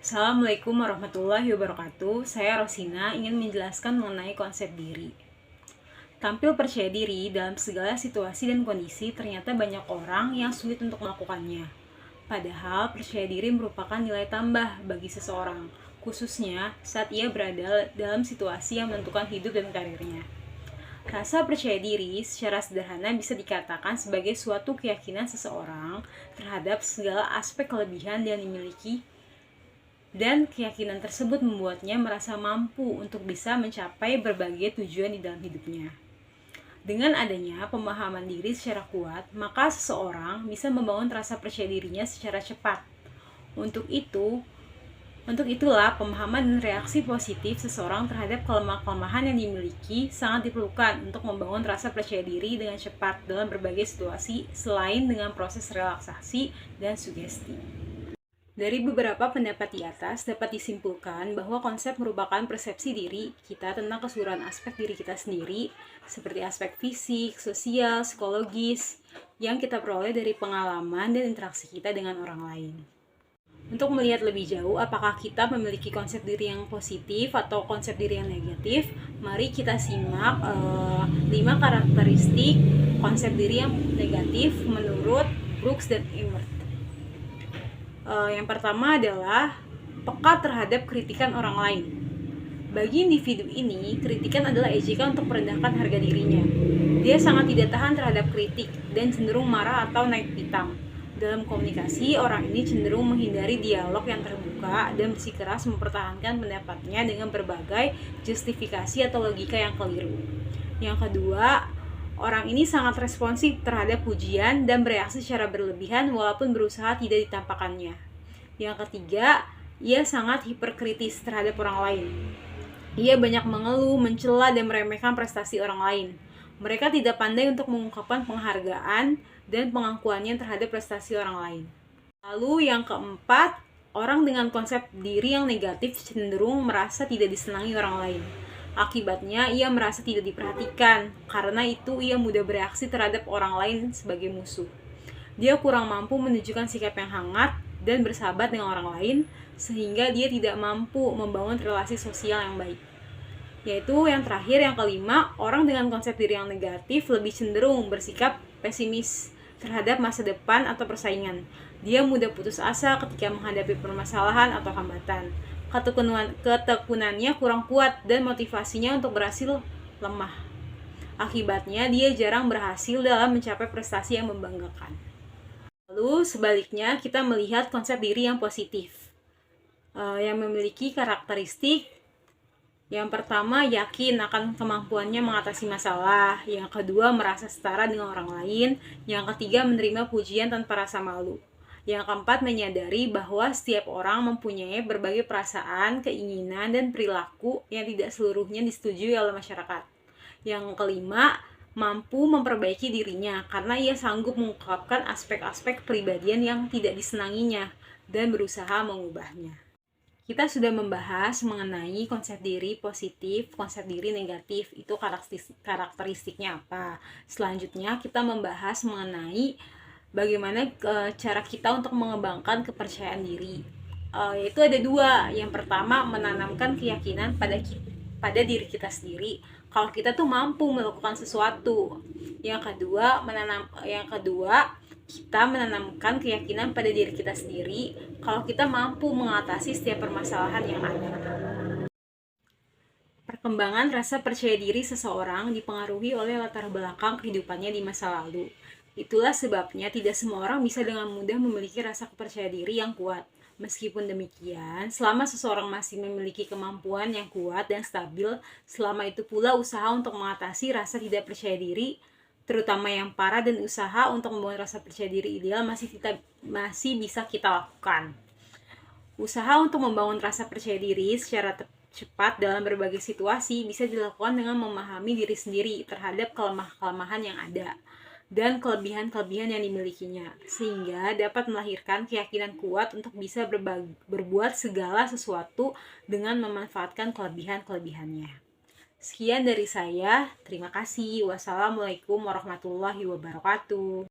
Assalamualaikum warahmatullahi wabarakatuh. Saya Rosina ingin menjelaskan mengenai konsep diri. Tampil percaya diri dalam segala situasi dan kondisi ternyata banyak orang yang sulit untuk melakukannya. Padahal percaya diri merupakan nilai tambah bagi seseorang, khususnya saat ia berada dalam situasi yang menentukan hidup dan karirnya. Rasa percaya diri secara sederhana bisa dikatakan sebagai suatu keyakinan seseorang terhadap segala aspek kelebihan yang dimiliki, dan keyakinan tersebut membuatnya merasa mampu untuk bisa mencapai berbagai tujuan di dalam hidupnya. Dengan adanya pemahaman diri secara kuat, maka seseorang bisa membangun rasa percaya dirinya secara cepat. Untuk itulah pemahaman dan reaksi positif seseorang terhadap kelemahan yang dimiliki sangat diperlukan untuk membangun rasa percaya diri dengan cepat dalam berbagai situasi selain dengan proses relaksasi dan sugesti. Dari beberapa pendapat di atas dapat disimpulkan bahwa konsep merupakan persepsi diri kita tentang keseluruhan aspek diri kita sendiri, seperti aspek fisik, sosial, psikologis, yang kita peroleh dari pengalaman dan interaksi kita dengan orang lain. Untuk melihat lebih jauh apakah kita memiliki konsep diri yang positif atau konsep diri yang negatif, mari kita simak 5 karakteristik konsep diri yang negatif menurut Brooks dan Emmert. Yang pertama adalah peka terhadap kritikan orang lain. Bagi individu ini, kritikan adalah ejekan untuk merendahkan harga dirinya. Dia sangat tidak tahan terhadap kritik dan cenderung marah atau naik pitam. Dalam komunikasi, orang ini cenderung menghindari dialog yang terbuka dan bersikeras mempertahankan pendapatnya dengan berbagai justifikasi atau logika yang keliru. Yang kedua, orang ini sangat responsif terhadap pujian dan bereaksi secara berlebihan walaupun berusaha tidak ditampakkannya. Yang ketiga, ia sangat hiperkritis terhadap orang lain. Ia banyak mengeluh, mencela, dan meremehkan prestasi orang lain. Mereka tidak pandai untuk mengungkapkan penghargaan dan pengakuannya terhadap prestasi orang lain. Lalu yang keempat, orang dengan konsep diri yang negatif cenderung merasa tidak disenangi orang lain. Akibatnya, ia merasa tidak diperhatikan. Karena itu, ia mudah bereaksi terhadap orang lain sebagai musuh. Dia kurang mampu menunjukkan sikap yang hangat dan bersahabat dengan orang lain, sehingga dia tidak mampu membangun relasi sosial yang baik. Yaitu yang terakhir, yang kelima, orang dengan konsep diri yang negatif lebih cenderung bersikap pesimis terhadap masa depan atau persaingan. Dia mudah putus asa ketika menghadapi permasalahan atau hambatan. Ketekunannya kurang kuat dan motivasinya untuk berhasil lemah. Akibatnya, dia jarang berhasil dalam mencapai prestasi yang membanggakan. Lalu sebaliknya, kita melihat konsep diri yang positif, yang memiliki karakteristik. Yang pertama, yakin akan kemampuannya mengatasi masalah. Yang kedua, merasa setara dengan orang lain. Yang ketiga, menerima pujian tanpa rasa malu. Yang keempat, menyadari bahwa setiap orang mempunyai berbagai perasaan, keinginan, dan perilaku yang tidak seluruhnya disetujui oleh masyarakat. Yang kelima, mampu memperbaiki dirinya karena ia sanggup mengungkapkan aspek-aspek kepribadian yang tidak disenanginya dan berusaha mengubahnya. Kita sudah membahas mengenai konsep diri positif, konsep diri negatif, itu karakteristiknya apa. Selanjutnya kita membahas mengenai bagaimana cara kita untuk mengembangkan kepercayaan diri. Yaitu ada dua. Yang pertama, menanamkan keyakinan pada diri kita sendiri kalau kita tuh mampu melakukan sesuatu. Yang kedua, kita menanamkan keyakinan pada diri kita sendiri kalau kita mampu mengatasi setiap permasalahan yang ada. Perkembangan rasa percaya diri seseorang dipengaruhi oleh latar belakang kehidupannya di masa lalu. Itulah sebabnya tidak semua orang bisa dengan mudah memiliki rasa percaya diri yang kuat. Meskipun demikian, selama seseorang masih memiliki kemampuan yang kuat dan stabil, selama itu pula usaha untuk mengatasi rasa tidak percaya diri, terutama yang parah, dan usaha untuk membangun rasa percaya diri ideal masih bisa kita lakukan. Usaha untuk membangun rasa percaya diri secara cepat dalam berbagai situasi bisa dilakukan dengan memahami diri sendiri terhadap kelemahan yang ada dan kelebihan-kelebihan yang dimilikinya, sehingga dapat melahirkan keyakinan kuat untuk bisa berbuat segala sesuatu dengan memanfaatkan kelebihan-kelebihannya. Sekian dari saya, terima kasih. Wassalamualaikum warahmatullahi wabarakatuh.